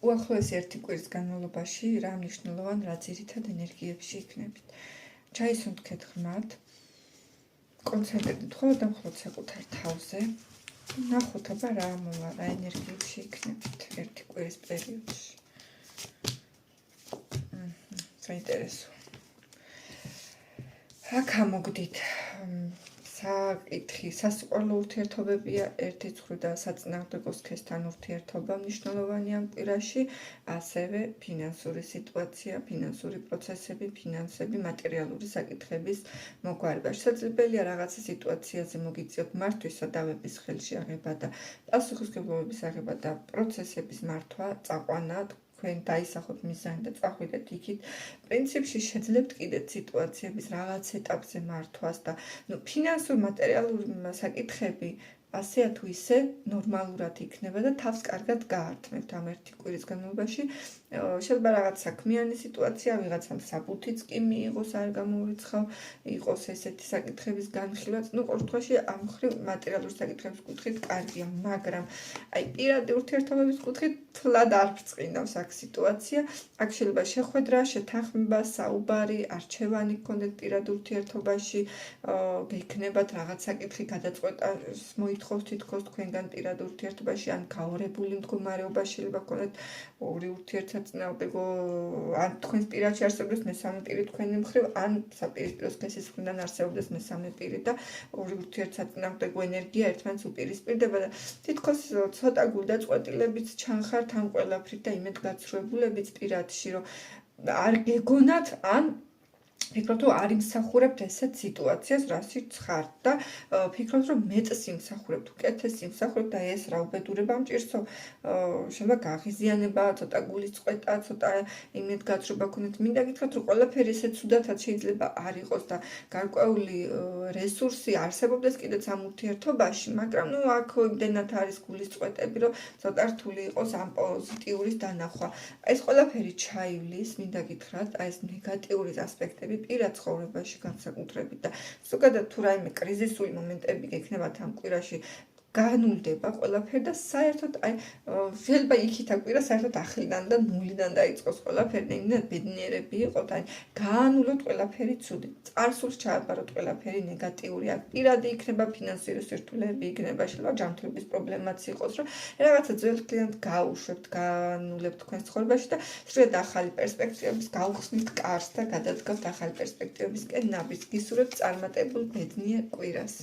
უახლოესი ერთი კვირის განმავლობაში რა მნიშვნელოვან რა ძირითად ენერგიებში იქნებით. ჩაისუნთქეთ ღრმად, კონცენტრირდით მხოლოდ და მხოლოდ საკუთარ თავზე. ნახოთ, აბა რა მოვა, რა ენერგიებში იქნებით ერთი კვირის პერიოდში. საინტერესო. აქ ამოგდით საკითხი, სასიყვარლო ურთიერთობებია ერთის მხრიდან საწინააღმდეგო სქესთან ურთიერთობა მნიშვნელოვანია ამ კვირაში, ასევე ფინანსური სიტუაცია, ფინანსური პროცესები, ფინანსები, მატერიალური საკითხების მოგვარება. შესაძლებელია რაღაცა სიტუაციაზე მოგიწიოთ მართვისა დავების ხელში აღება და პასუხისმგებლობის აღება და პროცესების მართვა, წაყვანა, თქვენ დაისახოთ მიზანი და წახვიდეთ იქით. პრინციპში შეძლებთ კიდეც სიტუაციების რაღაც ეტაპზე მართვას და ფინანსურ მატერიალური საკითხები ასე თუ ისე ნორმალურად იქნება და თავს კარგად გაართმევთ ამ ერთი კვირის განმავლობაში. შეიძლება რაღაც საქმიანი სიტუაცია, ვიღაცამ საბუთიც კი მიიღოს, არ გამოურიცხავ, იყოს ესეთი საკითხების განხილვაც. ყოველ შემთხვევაში ამ მხრივ მატერიალური საკითხების კუთხით კარგია, მაგრამ პირადი ურთიერთობების კუთხით თლად არ ბრწყინავს აქ სიტუაცია. აქ შეიძლება შეხვედრა, შეთანხმება, საუბარი, არჩევანი გქონდეთ პირად ურთიერთობაში, გექნებათ რაღაც საკითხი გადაწყვეტას მოითხოვს თითქოს თქვენგან პირად ურთიერთობაში, ან გაორებული მდგომარეობა შეიძლება გქონდეთ ორი ურთიერთსაწინააღმდეგო, ან თქვენს პირადში არსებობს მესამე პირი თქვენი მხრივ, ან საპირისპირო სქესის მხრიდან არსებობს მესამე პირი და ორი ურთიერთსაწინააღმდეგო ენერგია ერთმანეთს უპირისპირდება და თითქოს ცოტა გულდაწყვეტილებიც ჩანხართ ამ ყველაფრით და იმედგაცრუებულებიც პირადში, რომ არ გეგონათ, ან ფიქრობთ, რომ არ იმსახურებთ ესეთ სიტუაციას, რაშიც ხართ და ფიქრობთ, რომ მეწს იმსახურებთ, უკეთეს იმსახურებთ და ეს რა უბედურება მჭირსო, შეიძლება გაღიზიანება, ცოტა გულის წყვეტა, ცოტა იმედგაცრუება გქონდეთ. მინდა გითხრათ, რომ ყველაფერი ესე ცუდათაც შეიძლება არ იყოს და გარკვეული რესურსი არსებობდეს კიდეც ამ ურთიერთობაში, მაგრამ აქ იმდენად არის გულის წყვეტები, რომ ცოტა რთული იყოს ამ პოზიტიურის დანახვა. ეს ყველაფერი ჩაივლის, მინდა გითხრათ, ეს ნეგატიური ასპექტები პირად ცხოვრებაში განსაკუთრებით და ზოგადად თუ რაიმე კრიზისული მომენტები გექნებათ ამ კვირაში, განულდება ყველაფერი და საერთოდ შეიძლება იქით ამ კვირას საერთოდ ახლიდან და ნულიდან დაიწყოს ყველაფერი და იმდენად ბედნიერები იყოთ, გაანულოთ ყველაფერი ცუდი, წარსულს ჩააბაროთ ყველაფერი ნეგატიური, აქ პირადი იქნება, ფინანსური სირთულეები იქნება, შეიძლება ჯანმრთელობის პრობლემაც იყოს, რომ რაღაცა ძველ კლient გაუშვებთ, გაანულებთ თქვენს ცხოვრებაში და სწორედ ახალი პერსპექტივების გაუხსნით კარს და გადადგავთ ახალი პერსპექტივებისკენ ნაბიჯს. გისურვებთ წარმატებულ ბედნიერ კვირას.